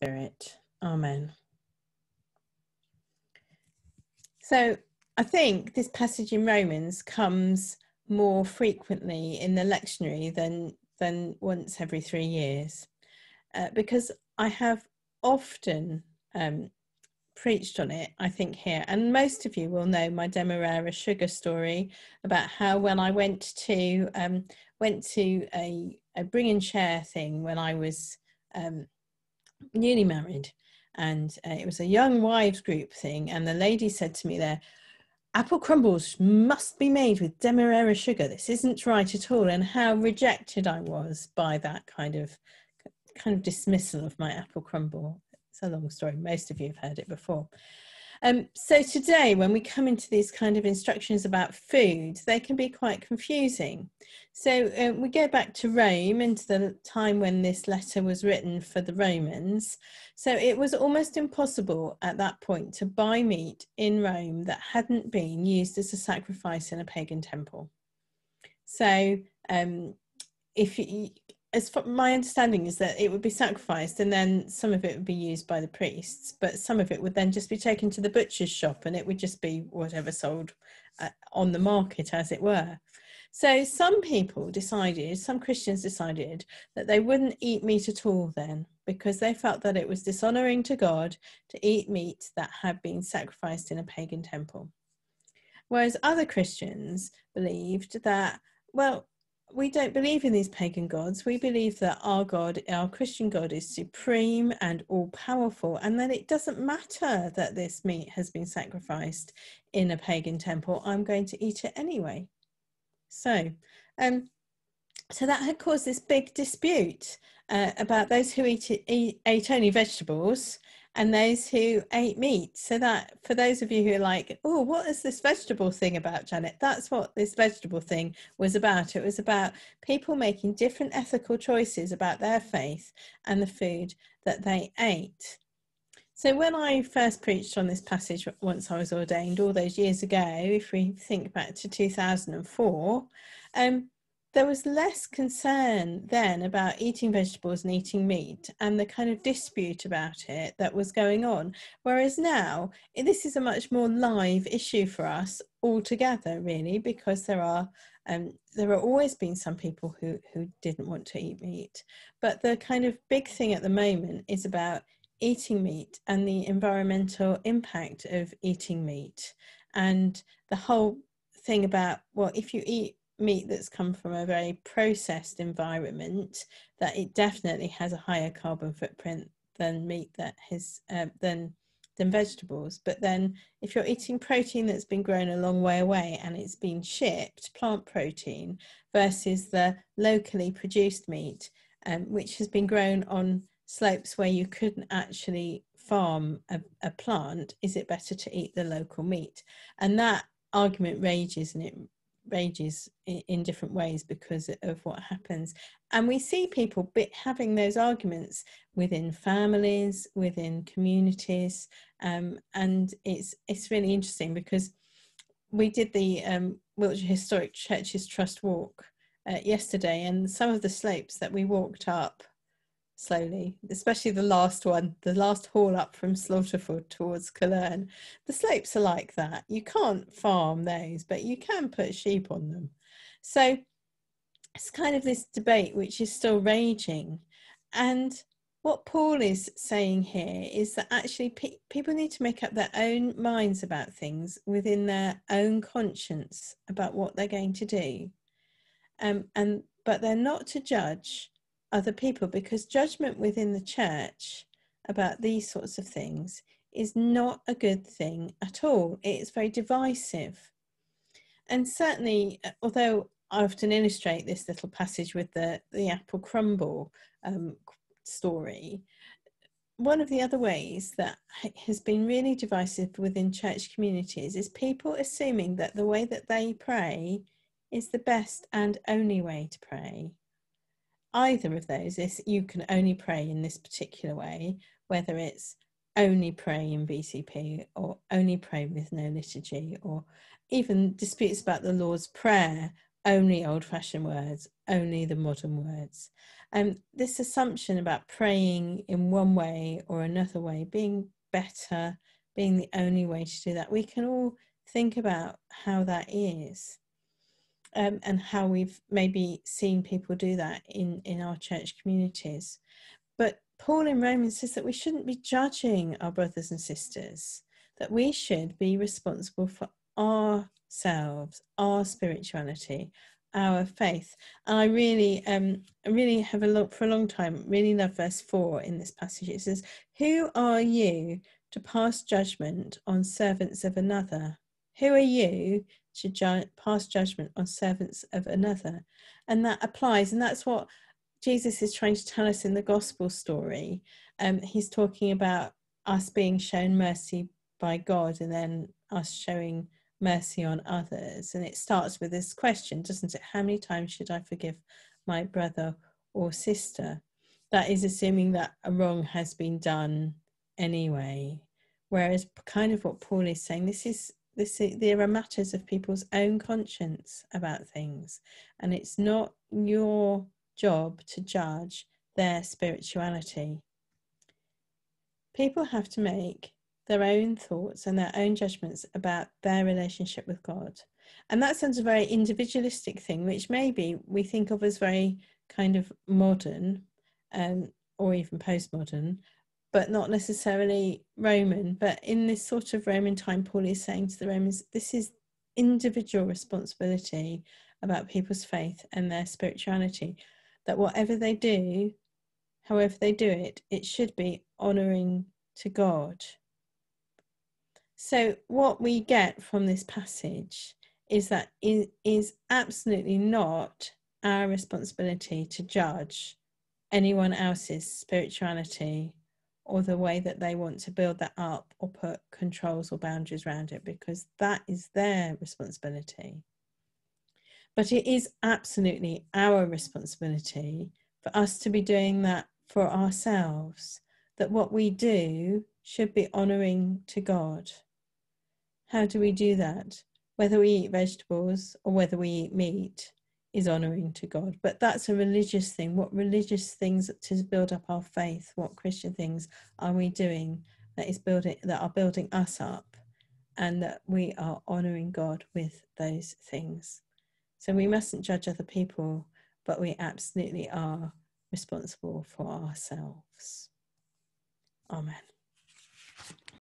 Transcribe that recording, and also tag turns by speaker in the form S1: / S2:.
S1: Spirit. Amen. So I think this passage in Romans comes more frequently in the lectionary than once every 3 years, because I have often preached on it, I think, here. And most of you will know my Demerara sugar story about how when I went to a bring and share thing when I was newly married, and it was a young wives group thing, and the lady said to me there, apple crumbles must be made with Demerara sugar. This isn't right at all. And how rejected I was by that kind of dismissal of my apple crumble. It's a long story. Most of you have heard it before. So today, when we come into these kind of instructions about food, they can be quite confusing. So we go back to Rome, into the time when this letter was written for the Romans. So it was almost impossible at that point to buy meat in Rome that hadn't been used as a sacrifice in a pagan temple. So my understanding is that it would be sacrificed and then some of it would be used by the priests, but some of it would then just be taken to the butcher's shop and it would just be whatever sold on the market, as it were. So some Christians decided that they wouldn't eat meat at all then, because they felt that it was dishonoring to God to eat meat that had been sacrificed in a pagan temple. Whereas other Christians believed that, well, we don't believe in these pagan gods. We believe that our God, our Christian God, is supreme and all-powerful, and that it doesn't matter that this meat has been sacrificed in a pagan temple. I'm going to eat it anyway. So that had caused this big dispute about those who ate only vegetables and those who ate meat. So that, for those of you who are like, oh, what is this vegetable thing about, Janet? That's what this vegetable thing was about. It was about people making different ethical choices about their faith and the food that they ate. So when I first preached on this passage once I was ordained all those years ago, if we think back to 2004, there was less concern then about eating vegetables and eating meat and the kind of dispute about it that was going on. Whereas now, this is a much more live issue for us altogether, really, because there are always been some people who didn't want to eat meat. But the kind of big thing at the moment is about eating meat and the environmental impact of eating meat. And the whole thing about, well, if you eat meat that's come from a very processed environment, that it definitely has a higher carbon footprint than meat that has than vegetables. But then if you're eating protein that's been grown a long way away and it's been shipped, plant protein, versus the locally produced meat, which has been grown on slopes where you couldn't actually farm a plant, is it better to eat the local meat? And that argument rages, and it rages in different ways because of what happens. And we see people having those arguments within families, within communities, and it's really interesting because we did the Wiltshire Historic Churches Trust walk yesterday, and some of the slopes that we walked up slowly, especially the last one, the last haul up from Slaughterford towards Killearn, the slopes are like that. You can't farm those, but you can put sheep on them. So it's kind of this debate which is still raging. And what Paul is saying here is that actually people need to make up their own minds about things within their own conscience about what they're going to do. But they're not to judge other people, because judgment within the church about these sorts of things is not a good thing at all. It's very divisive. And certainly, although I often illustrate this little passage with the apple crumble story, one of the other ways that has been really divisive within church communities is people assuming that the way that they pray is the best and only way to pray. Either of those is you can only pray in this particular way, whether it's only pray in BCP or only pray with no liturgy, or even disputes about the Lord's Prayer, only old-fashioned words, only the modern words. This assumption about praying in one way or another way being better, being the only way to do that, we can all think about how that is, and how we've maybe seen people do that in our church communities. But Paul in Romans says that we shouldn't be judging our brothers and sisters, that we should be responsible for ourselves, our spirituality, our faith. And I really have for a long time, really love verse 4 in this passage. It says, "Who are you to pass judgment on servants of another?" Who are you to pass judgment on servants of another? And that applies, and that's what Jesus is trying to tell us in the gospel story. He's talking about us being shown mercy by God and then us showing mercy on others. And it starts with this question, doesn't it? How many times should I forgive my brother or sister? That is assuming that a wrong has been done anyway. Whereas kind of what Paul is saying, there are matters of people's own conscience about things, and it's not your job to judge their spirituality. People have to make their own thoughts and their own judgments about their relationship with God. And that sounds a very individualistic thing, which maybe we think of as very kind of modern, or even postmodern, but not necessarily Roman. But in this sort of Roman time, Paul is saying to the Romans, this is individual responsibility about people's faith and their spirituality, that whatever they do, however they do it, it should be honouring to God. So what we get from this passage is that it is absolutely not our responsibility to judge anyone else's spirituality or the way that they want to build that up or put controls or boundaries around it, because that is their responsibility. But it is absolutely our responsibility for us to be doing that for ourselves, that what we do should be honouring to God. How do we do that? Whether we eat vegetables or whether we eat meat is honouring to God. But that's a religious thing. What religious things to build up our faith? What Christian things are we doing that are building us up, and that we are honouring God with those things? So we mustn't judge other people, but we absolutely are responsible for ourselves. Amen.